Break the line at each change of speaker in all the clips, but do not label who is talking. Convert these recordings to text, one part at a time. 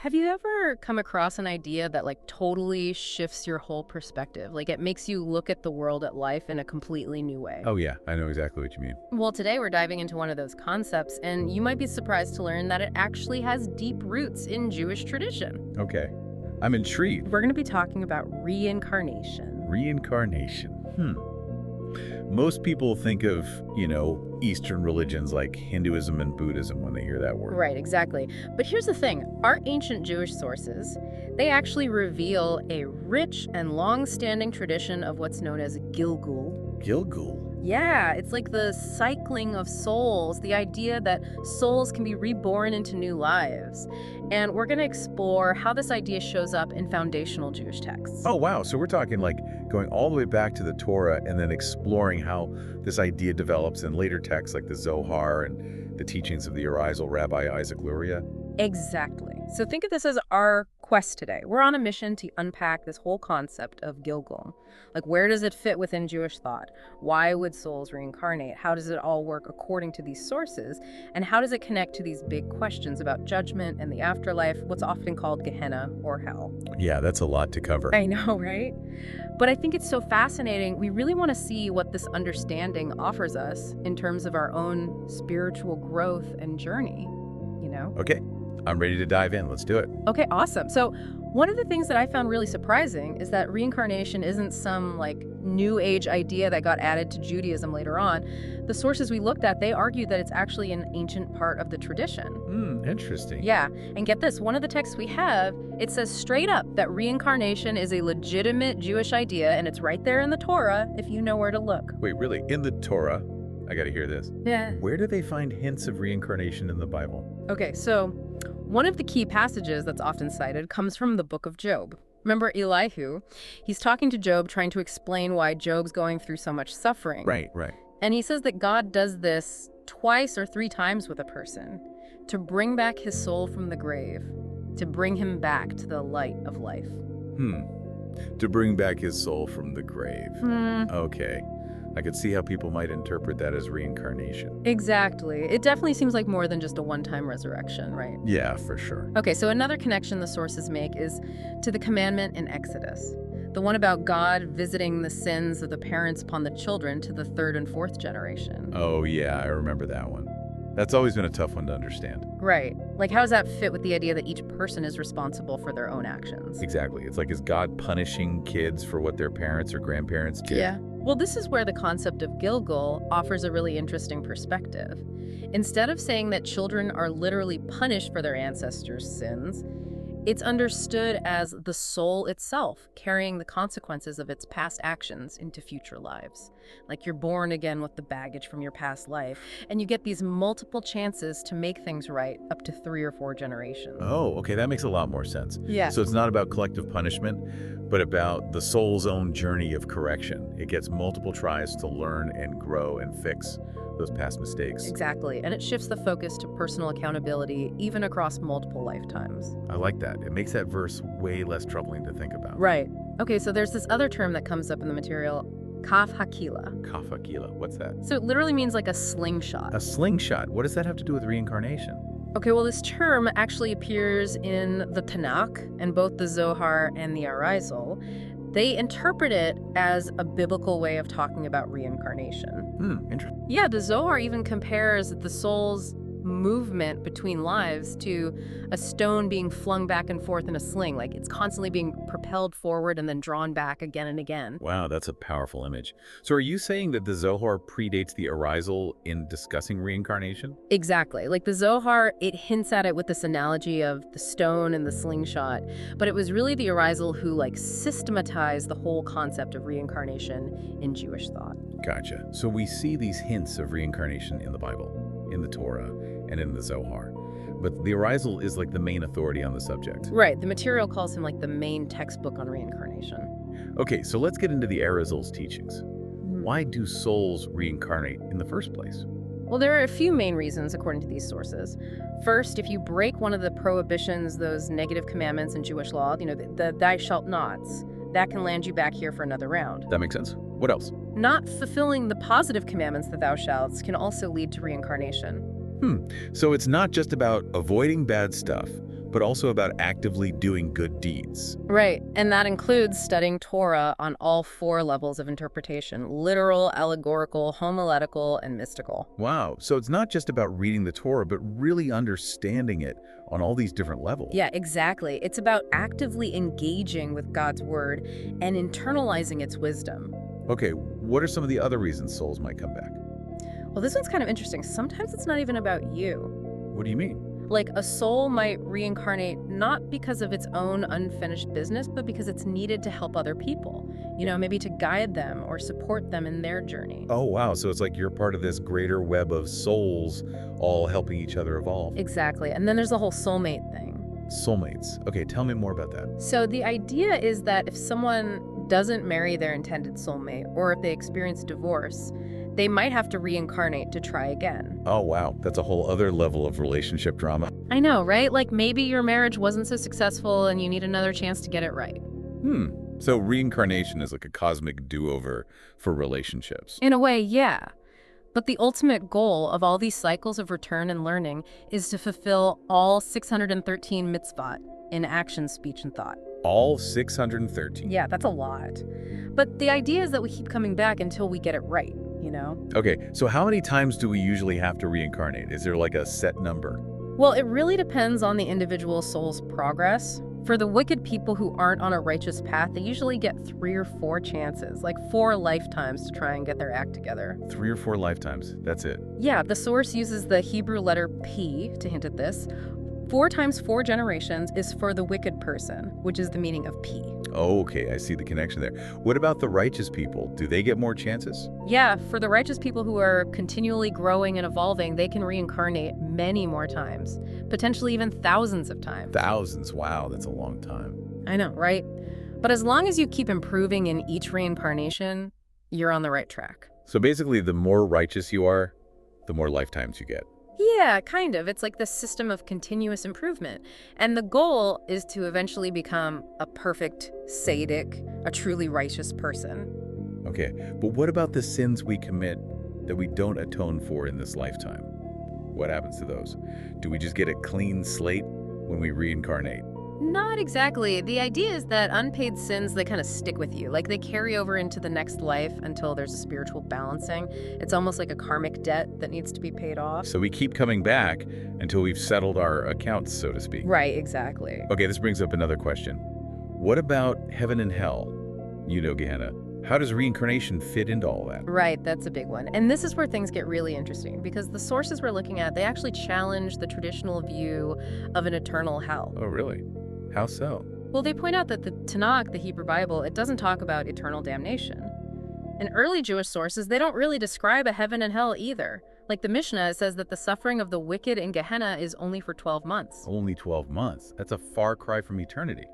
Have you ever come across an idea that totally shifts your whole perspective? Like it makes you look at the world, at life in a completely new way?
Oh, yeah, I know exactly what you mean.
Well, today we're diving into one of those concepts, and you might be surprised to learn that it actually has deep roots in Jewish tradition.
Okay, I'm intrigued.
We're going to be talking about reincarnation.
Reincarnation. Most people think of, Eastern religions like Hinduism and Buddhism when they hear that word.
Right, exactly. But here's the thing. Our ancient Jewish sources, they actually reveal a rich and long-standing tradition of what's known as Gilgul.
Gilgul.
Yeah, it's like the cycling of souls, the idea that souls can be reborn into new lives. And we're going to explore how this idea shows up in foundational Jewish texts.
Oh, wow. So we're talking like going all the way back to the Torah and then exploring how this idea develops in later texts like the Zohar and the teachings of the Arizal Rabbi Isaac Luria.
Exactly. So think of this as our quest today. We're on a mission to unpack this whole concept of Gilgul. Like, where does it fit within Jewish thought? Why would souls reincarnate? How does it all work according to these sources? And how does it connect to these big questions about judgment and the afterlife, what's often called Gehenna or hell?
Yeah, that's a lot to cover.
I know, right? But I think it's so fascinating. We really want to see what this understanding offers us in terms of our own spiritual growth and journey, you know?
Okay, I'm ready to dive in. Let's do it.
Okay, awesome. So one of the things that I found really surprising is that reincarnation isn't some new age idea that got added to Judaism later on. The sources we looked at, they argued that it's actually an ancient part of the tradition.
Interesting.
Yeah, and get this, one of the texts we have, it says straight up that reincarnation is a legitimate Jewish idea, and it's right there in the Torah if you know where to look.
Wait, really? In the Torah? I gotta hear this.
Yeah.
Where do they find hints of reincarnation in the Bible?
Okay, so one of the key passages that's often cited comes from the book of Job. Remember Elihu? He's talking to Job, trying to explain why Job's going through so much suffering.
Right.
And he says that God does this twice or three times with a person to bring back his soul from the grave, to bring him back to the light of life.
To bring back his soul from the grave. Okay. I could see how people might interpret that as reincarnation.
Exactly. It definitely seems like more than just a one-time resurrection, right?
Yeah, for sure.
Okay, so another connection the sources make is to the commandment in Exodus, the one about God visiting the sins of the parents upon the children to the third and fourth generation.
Oh, yeah, I remember that one. That's always been a tough one to understand.
Right. Like, how does that fit with the idea that each person is responsible for their own actions?
Exactly. It's like, is God punishing kids for what their parents or grandparents did?
Yeah. Well, this is where the concept of Gilgul offers a really interesting perspective. Instead of saying that children are literally punished for their ancestors' sins, it's understood as the soul itself carrying the consequences of its past actions into future lives. Like you're born again with the baggage from your past life, and you get these multiple chances to make things right up to 3 or 4 generations.
Oh, okay, that makes a lot more sense.
Yeah.
So it's not about collective punishment, but about the soul's own journey of correction. It gets multiple tries to learn and grow and fix those past mistakes.
Exactly. And it shifts the focus to personal accountability, even across multiple lifetimes.
I like that. It makes that verse way less troubling to think about.
Right. Okay, so there's this other term that comes up in the material, kaf hakila.
Kafakila, what's that?
So it literally means like a slingshot.
A slingshot. What does that have to do with reincarnation?
Okay, well, this term actually appears in the Tanakh and both the Zohar and the Arizal. They interpret it as a biblical way of talking about reincarnation.
Interesting.
Yeah, the Zohar even compares the soul's movement between lives to a stone being flung back and forth in a sling. Like it's constantly being propelled forward and then drawn back again and again.
Wow, that's a powerful image. So are you saying that the Zohar predates the Arizal in discussing reincarnation?
Exactly. Like the Zohar, it hints at it with this analogy of the stone and the slingshot, but it was really the Arizal who systematized the whole concept of reincarnation in Jewish thought.
Gotcha. So we see these hints of reincarnation in the Bible, in the Torah, and in the Zohar. But the Arizal is like the main authority on the subject.
Right. The material calls him like the main textbook on reincarnation.
Okay, so let's get into the Arizal's teachings. Why do souls reincarnate in the first place?
Well, there are a few main reasons according to these sources. First, if you break one of the prohibitions, those negative commandments in Jewish law, the thou shalt nots, that can land you back here for another round.
That makes sense. What else?
Not fulfilling the positive commandments, the thou shalts, can also lead to reincarnation.
So it's not just about avoiding bad stuff, but also about actively doing good deeds.
Right, and that includes studying Torah on all 4 levels of interpretation: literal, allegorical, homiletical, and mystical.
Wow, so it's not just about reading the Torah, but really understanding it on all these different levels.
Yeah, exactly. It's about actively engaging with God's word and internalizing its wisdom.
Okay, what are some of the other reasons souls might come back?
Well, this one's kind of interesting. Sometimes it's not even about you.
What do you mean?
Like, a soul might reincarnate not because of its own unfinished business, but because it's needed to help other people. Maybe to guide them or support them in their journey.
Oh, wow, so it's like you're part of this greater web of souls all helping each other evolve.
Exactly. And then there's the whole soulmate thing.
Soulmates. Okay, tell me more about that.
So the idea is that if someone doesn't marry their intended soulmate, or if they experience divorce, they might have to reincarnate to try again.
Oh, wow, that's a whole other level of relationship drama.
I know, right? Like, maybe your marriage wasn't so successful and you need another chance to get it right.
So reincarnation is like a cosmic do-over for relationships.
In a way, yeah. But the ultimate goal of all these cycles of return and learning is to fulfill all 613 mitzvot in action, speech, and thought.
All 613.
Yeah, that's a lot. But the idea is that we keep coming back until we get it right, you know?
Okay, so how many times do we usually have to reincarnate? Is there like a set number?
Well, it really depends on the individual soul's progress. For the wicked people who aren't on a righteous path, they usually get 3 or 4 chances, like 4 lifetimes to try and get their act together.
3 or 4 lifetimes, that's it.
Yeah, the source uses the Hebrew letter P to hint at this. 4 times 4 generations is for the wicked person, which is the meaning of P.
Oh, okay, I see the connection there. What about the righteous people? Do they get more chances?
Yeah, for the righteous people who are continually growing and evolving, they can reincarnate many more times, potentially even thousands of times.
Thousands, wow, that's a long time.
I know, right? But as long as you keep improving in each reincarnation, you're on the right track.
So basically, the more righteous you are, the more lifetimes you get.
Yeah, kind of. It's like this system of continuous improvement. And the goal is to eventually become a perfect Sadic, a truly righteous person.
Okay, but what about the sins we commit that we don't atone for in this lifetime? What happens to those? Do we just get a clean slate when we reincarnate?
Not exactly. The idea is that unpaid sins, they kind of stick with you. Like, they carry over into the next life until there's a spiritual balancing. It's almost like a karmic debt that needs to be paid off.
So we keep coming back until we've settled our accounts, so to speak.
Right, exactly.
Okay, this brings up another question. What about heaven and hell? Gehenna. How does reincarnation fit into all that?
Right, that's a big one. And this is where things get really interesting, because the sources we're looking at, they actually challenge the traditional view of an eternal hell.
Oh, really? How so?
Well, they point out that the Tanakh, the Hebrew Bible, it doesn't talk about eternal damnation. In early Jewish sources, they don't really describe a heaven and hell either. Like the Mishnah, it says that the suffering of the wicked in Gehenna is only for 12 months.
Only 12 months? That's a far cry from eternity.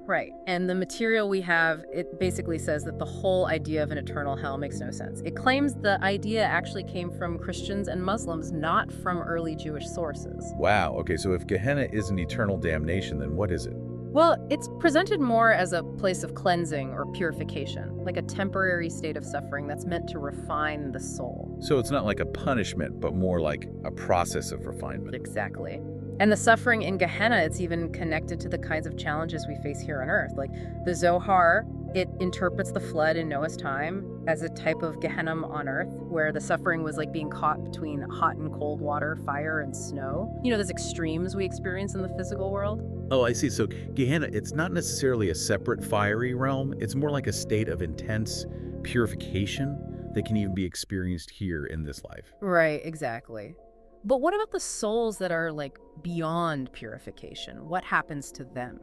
Right. And the material we have, it basically says that the whole idea of an eternal hell makes no sense. It claims the idea actually came from Christians and Muslims, not from early Jewish sources.
Wow, okay, so if Gehenna isn't eternal damnation, then what is it?
Well, it's presented more as a place of cleansing or purification, like a temporary state of suffering that's meant to refine the soul.
So it's not like a punishment, but more like a process of refinement.
Exactly. And the suffering in Gehenna, it's even connected to the kinds of challenges we face here on Earth. Like the Zohar, it interprets the flood in Noah's time as a type of Gehenna on Earth, where the suffering was like being caught between hot and cold water, fire and snow. Those extremes we experience in the physical world.
Oh, I see. So Gehenna, it's not necessarily a separate fiery realm. It's more like a state of intense purification that can even be experienced here in this life.
Right, exactly. But what about the souls that are like beyond purification? What happens to them?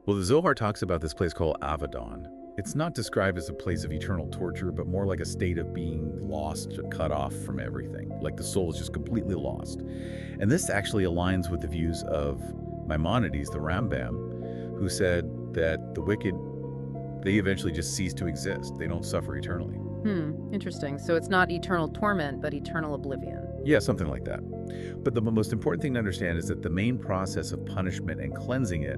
Well, the Zohar talks about this place called Avedon. It's not described as a place of eternal torture, but more like a state of being lost, cut off from everything. Like the soul is just completely lost. And this actually aligns with the views of Maimonides, the Rambam, who said that the wicked, they eventually just cease to exist. They don't suffer eternally.
Interesting. So it's not eternal torment, but eternal oblivion.
Yeah, something like that. But the most important thing to understand is that the main process of punishment and cleansing it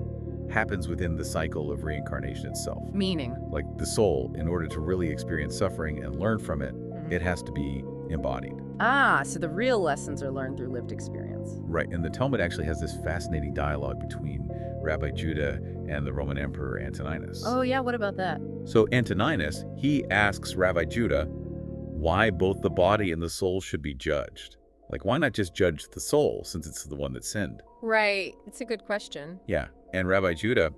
happens within the cycle of reincarnation itself.
Meaning?
Like the soul, in order to really experience suffering and learn from it, it has to be embodied.
Ah, so the real lessons are learned through lived experience. experience.
Right, and the Talmud actually has this fascinating dialogue between Rabbi Judah and the Roman Emperor Antoninus.
Oh yeah, what about that?
So Antoninus, he asks Rabbi Judah why both the body and the soul should be judged. Like, why not just judge the soul, since it's the one that sinned?
Right, it's a good question.
Yeah, and Rabbi Judah,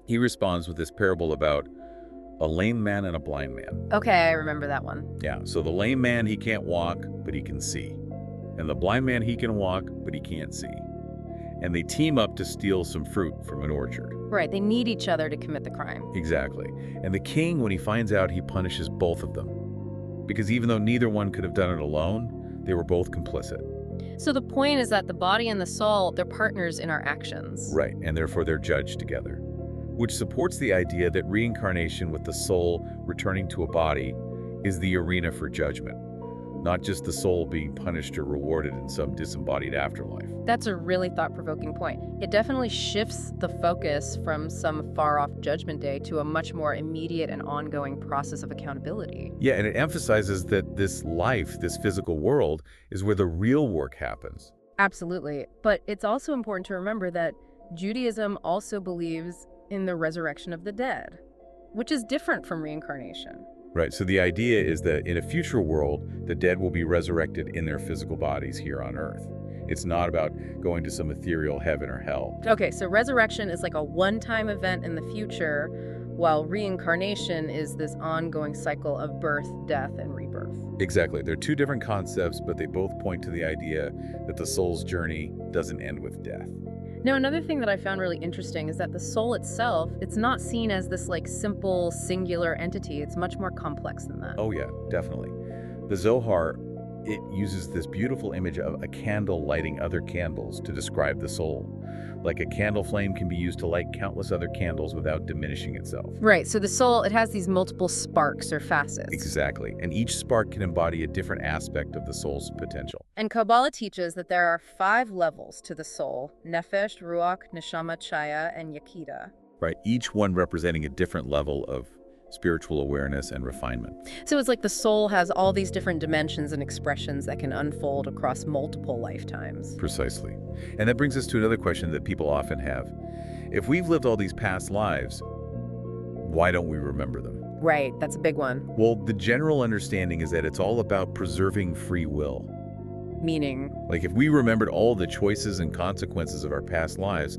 he responds with this parable about a lame man and a blind man.
Okay, I remember that one.
Yeah, so the lame man, he can't walk, but he can see. And the blind man, he can walk, but he can't see. And they team up to steal some fruit from an orchard.
Right, they need each other to commit the crime.
Exactly. And the king, when he finds out, he punishes both of them. Because even though neither one could have done it alone, they were both complicit.
So the point is that the body and the soul, they're partners in our actions.
Right, and therefore they're judged together. Which supports the idea that reincarnation with the soul returning to a body is the arena for judgment, not just the soul being punished or rewarded in some disembodied afterlife.
That's a really thought-provoking point. It definitely shifts the focus from some far-off judgment day to a much more immediate and ongoing process of accountability.
Yeah, and it emphasizes that this life, this physical world, is where the real work happens.
Absolutely. But it's also important to remember that Judaism also believes in the resurrection of the dead, which is different from reincarnation.
Right, so the idea is that in a future world, the dead will be resurrected in their physical bodies here on Earth. It's not about going to some ethereal heaven or hell.
Okay, so resurrection is like a one-time event in the future, while reincarnation is this ongoing cycle of birth, death, and rebirth.
Exactly. They're two different concepts, but they both point to the idea that the soul's journey doesn't end with death.
Now, another thing that I found really interesting is that the soul itself, it's not seen as this like simple, singular entity. It's much more complex than that.
Oh yeah, definitely. The Zohar, it uses this beautiful image of a candle lighting other candles to describe the soul. Like a candle flame can be used to light countless other candles without diminishing itself.
Right, so the soul, it has these multiple sparks or facets.
Exactly, and each spark can embody a different aspect of the soul's potential.
And Kabbalah teaches that there are 5 levels to the soul: Nefesh, Ruach, Neshama, Chaya, and Yakida.
Right, each one representing a different level of spiritual awareness and refinement.
So it's like the soul has all these different dimensions and expressions that can unfold across multiple lifetimes.
Precisely. And that brings us to another question that people often have. If we've lived all these past lives, why don't we remember them?
Right, that's a big one.
Well, the general understanding is that it's all about preserving free will.
Meaning?
Like if we remembered all the choices and consequences of our past lives,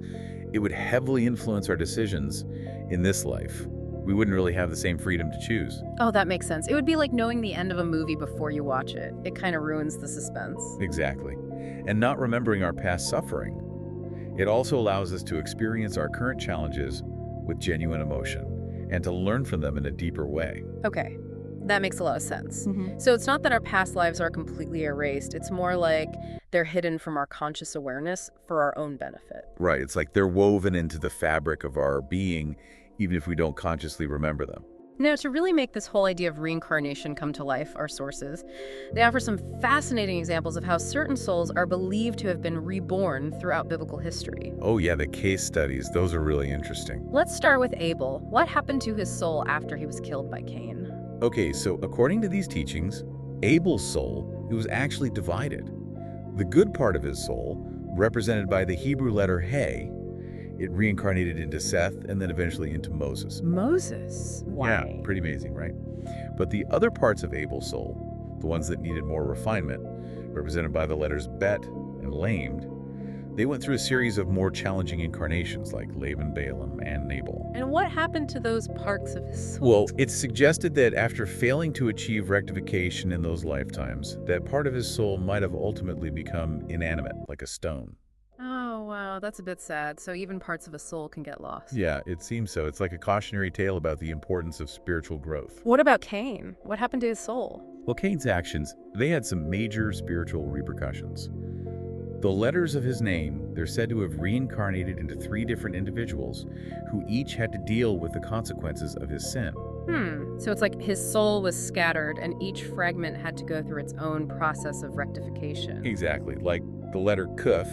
it would heavily influence our decisions in this life. We wouldn't really have the same freedom to choose.
Oh, that makes sense. It would be like knowing the end of a movie before you watch it. It kind of ruins the suspense.
Exactly. And not remembering our past suffering. It also allows us to experience our current challenges with genuine emotion and to learn from them in a deeper way.
Okay, that makes a lot of sense. So it's not that our past lives are completely erased. It's more like they're hidden from our conscious awareness for our own benefit.
Right. It's like they're woven into the fabric of our being, even if we don't consciously remember them.
Now, to really make this whole idea of reincarnation come to life, our sources, they offer some fascinating examples of how certain souls are believed to have been reborn throughout biblical history.
Oh yeah, the case studies, those are really interesting.
Let's start with Abel. What happened to his soul after he was killed by Cain?
Okay, so according to these teachings, Abel's soul, it was actually divided. The good part of his soul, represented by the Hebrew letter He, it reincarnated into Seth and then eventually into Moses.
Moses? Why?
Yeah, pretty amazing, right? But the other parts of Abel's soul, the ones that needed more refinement, represented by the letters Bet and Lamed, they went through a series of more challenging incarnations like Laban, Balaam, and Nabal.
And what happened to those parts of his soul?
Well, it's suggested that after failing to achieve rectification in those lifetimes, that part of his soul might have ultimately become inanimate, like a stone.
Oh, wow, that's a bit sad. So even parts of a soul can get lost.
Yeah, it seems so. It's like a cautionary tale about the importance of spiritual growth.
What about Cain? What happened to his soul?
Well, Cain's actions, they had some major spiritual repercussions. The letters of his name, they're said to have reincarnated into 3 different individuals who each had to deal with the consequences of his sin.
So it's like his soul was scattered and each fragment had to go through its own process of rectification.
Exactly. Like the letter Kuf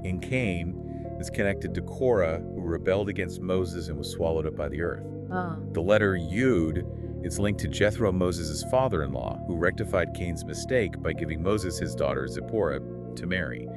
in Cain is connected to Korah, who rebelled against Moses and was swallowed up by the earth.
Oh.
The letter Yud is linked to Jethro, Moses' father-in-law, who rectified Cain's mistake by giving Moses his daughter Zipporah to marry.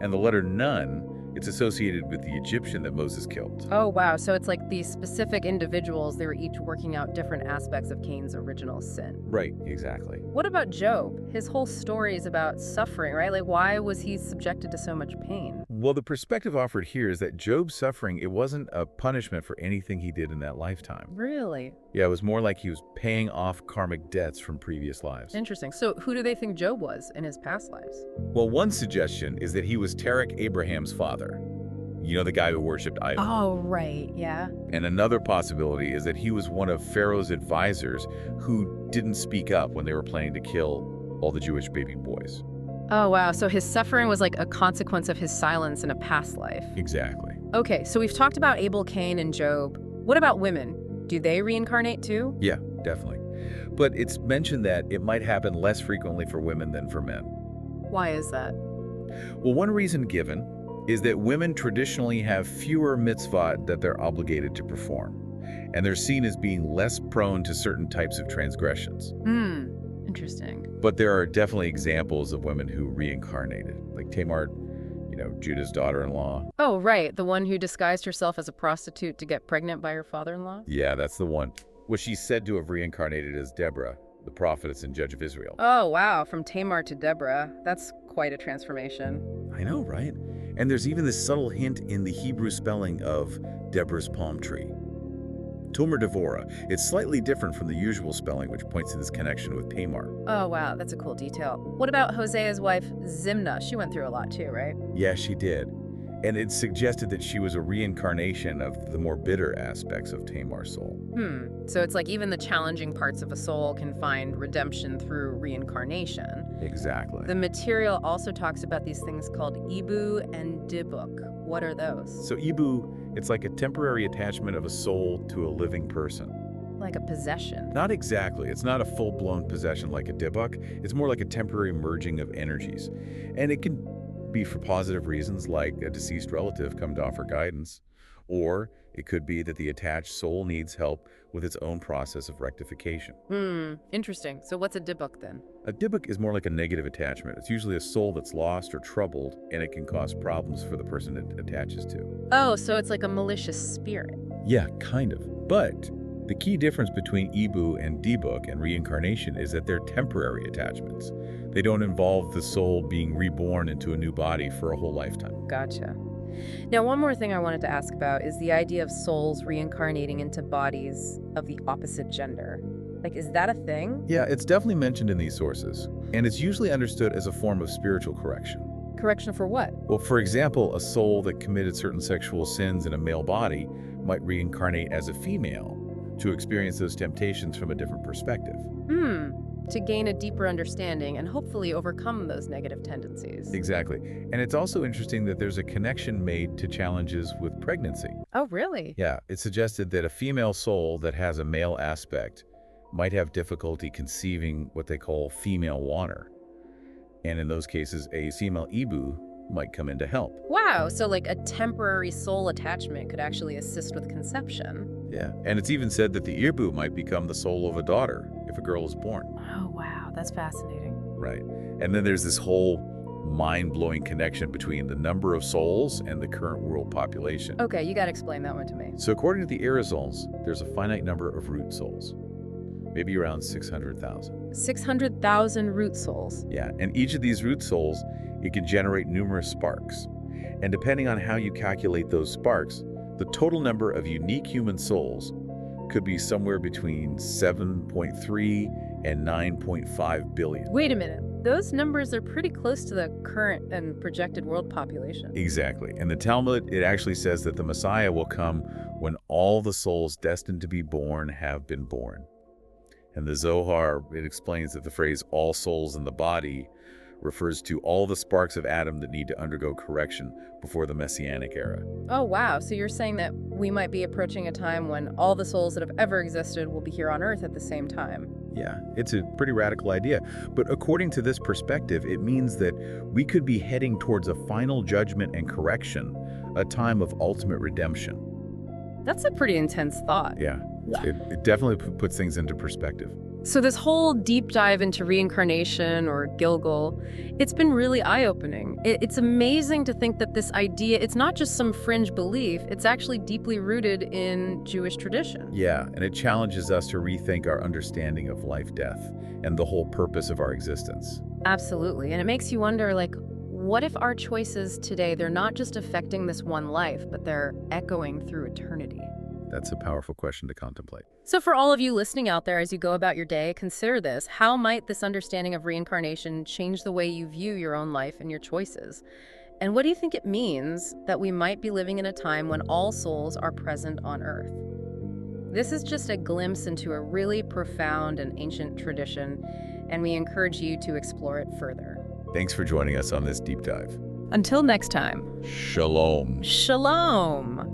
And the letter Nun, it's associated with the Egyptian that Moses killed.
Oh, wow. So it's like these specific individuals, they were each working out different aspects of Cain's original sin.
Right, exactly.
What about Job? His whole story is about suffering, right? Like, why was he subjected to so much pain?
Well, the perspective offered here is that Job's suffering, it wasn't a punishment for anything he did in that lifetime.
Really?
Yeah, it was more like he was paying off karmic debts from previous lives.
Interesting. So who do they think Job was in his past lives?
Well, one suggestion is that he was Terach, Abraham's father. You know, the guy who worshipped idols.
Oh, right. Yeah.
And another possibility is that he was one of Pharaoh's advisors who didn't speak up when they were planning to kill all the Jewish baby boys.
Oh, wow. So his suffering was like a consequence of his silence in a past life.
Exactly.
Okay, so we've talked about Abel, Cain, and Job. What about women? Do they reincarnate too?
Yeah, definitely. But it's mentioned that it might happen less frequently for women than for men.
Why is that?
Well, one reason given is that women traditionally have fewer mitzvot that they're obligated to perform, and they're seen as being less prone to certain types of transgressions.
Interesting.
But there are definitely examples of women who reincarnated, like Tamar, Judah's daughter-in-law.
Oh, right. The one who disguised herself as a prostitute to get pregnant by her father-in-law?
Yeah, that's the one. Well, she's said to have reincarnated as Deborah, the prophetess and judge of Israel.
Oh, wow. From Tamar to Deborah. That's quite a transformation.
I know, right? And there's even this subtle hint in the Hebrew spelling of Deborah's palm tree. Tomer Devorah. It's slightly different from the usual spelling, which points to this connection with Tamar.
Oh, wow. That's a cool detail. What about Hosea's wife, Zimna? She went through a lot too, right?
Yeah, she did. And it suggested that she was a reincarnation of the more bitter aspects of Tamar's soul.
So it's like even the challenging parts of a soul can find redemption through reincarnation.
Exactly.
The material also talks about these things called Ibu and Dibuk. What are those?
So Ibu, it's like a temporary attachment of a soul to a living person.
Like a possession.
Not exactly. It's not a full-blown possession like a dibuk. It's more like a temporary merging of energies. And it can be for positive reasons, like a deceased relative come to offer guidance. Or it could be that the attached soul needs help with its own process of rectification.
Interesting. So what's a Dibuk then?
A dibuk is more like a negative attachment. It's usually a soul that's lost or troubled, and it can cause problems for the person it attaches to.
Oh, so it's like a malicious spirit.
Yeah, kind of. But the key difference between Ibu and Dibuk and reincarnation is that they're temporary attachments. They don't involve the soul being reborn into a new body for a whole lifetime.
Gotcha. Now, one more thing I wanted to ask about is the idea of souls reincarnating into bodies of the opposite gender. Like, is that a thing?
Yeah, it's definitely mentioned in these sources, and it's usually understood as a form of spiritual correction.
Correction for what?
Well, for example, a soul that committed certain sexual sins in a male body might reincarnate as a female to experience those temptations from a different perspective.
To gain a deeper understanding and hopefully overcome those negative tendencies.
Exactly. And it's also interesting that there's a connection made to challenges with pregnancy.
Oh, really?
Yeah, it suggested that a female soul that has a male aspect might have difficulty conceiving what they call female water. And in those cases, a female Ibu might come in to help.
Wow, so like a temporary soul attachment could actually assist with conception.
Yeah, and it's even said that the Ibu might become the soul of a daughter if a girl is born.
Oh, wow, that's fascinating.
Right. And then there's this whole mind-blowing connection between the number of souls and the current world population.
Okay, you gotta explain that one to me.
So according to the Aerosols, there's a finite number of root souls, maybe around 600,000.
600,000 root souls.
Yeah, and each of these root souls, it can generate numerous sparks. And depending on how you calculate those sparks, the total number of unique human souls could be somewhere between 7.3 and 9.5 billion.
Wait a minute. Those numbers are pretty close to the current and projected world population.
Exactly. And the Talmud, it actually says that the Messiah will come when all the souls destined to be born have been born. And the Zohar, it explains that the phrase all souls in the body refers to all the sparks of Adam that need to undergo correction before the Messianic era.
Oh, wow. So you're saying that we might be approaching a time when all the souls that have ever existed will be here on Earth at the same time.
Yeah, it's a pretty radical idea. But according to this perspective, it means that we could be heading towards a final judgment and correction, a time of ultimate redemption.
That's a pretty intense thought.
Yeah, it definitely puts things into perspective.
So this whole deep dive into reincarnation or Gilgal, it's been really eye-opening. It's amazing to think that this idea, it's not just some fringe belief, it's actually deeply rooted in Jewish tradition.
Yeah, and it challenges us to rethink our understanding of life, death, and the whole purpose of our existence.
Absolutely. And it makes you wonder, like, what if our choices today, they're not just affecting this one life, but they're echoing through eternity?
That's a powerful question to contemplate.
So for all of you listening out there as you go about your day, consider this. How might this understanding of reincarnation change the way you view your own life and your choices? And what do you think it means that we might be living in a time when all souls are present on Earth? This is just a glimpse into a really profound and ancient tradition, and we encourage you to explore it further.
Thanks for joining us on this deep dive.
Until next time.
Shalom.
Shalom.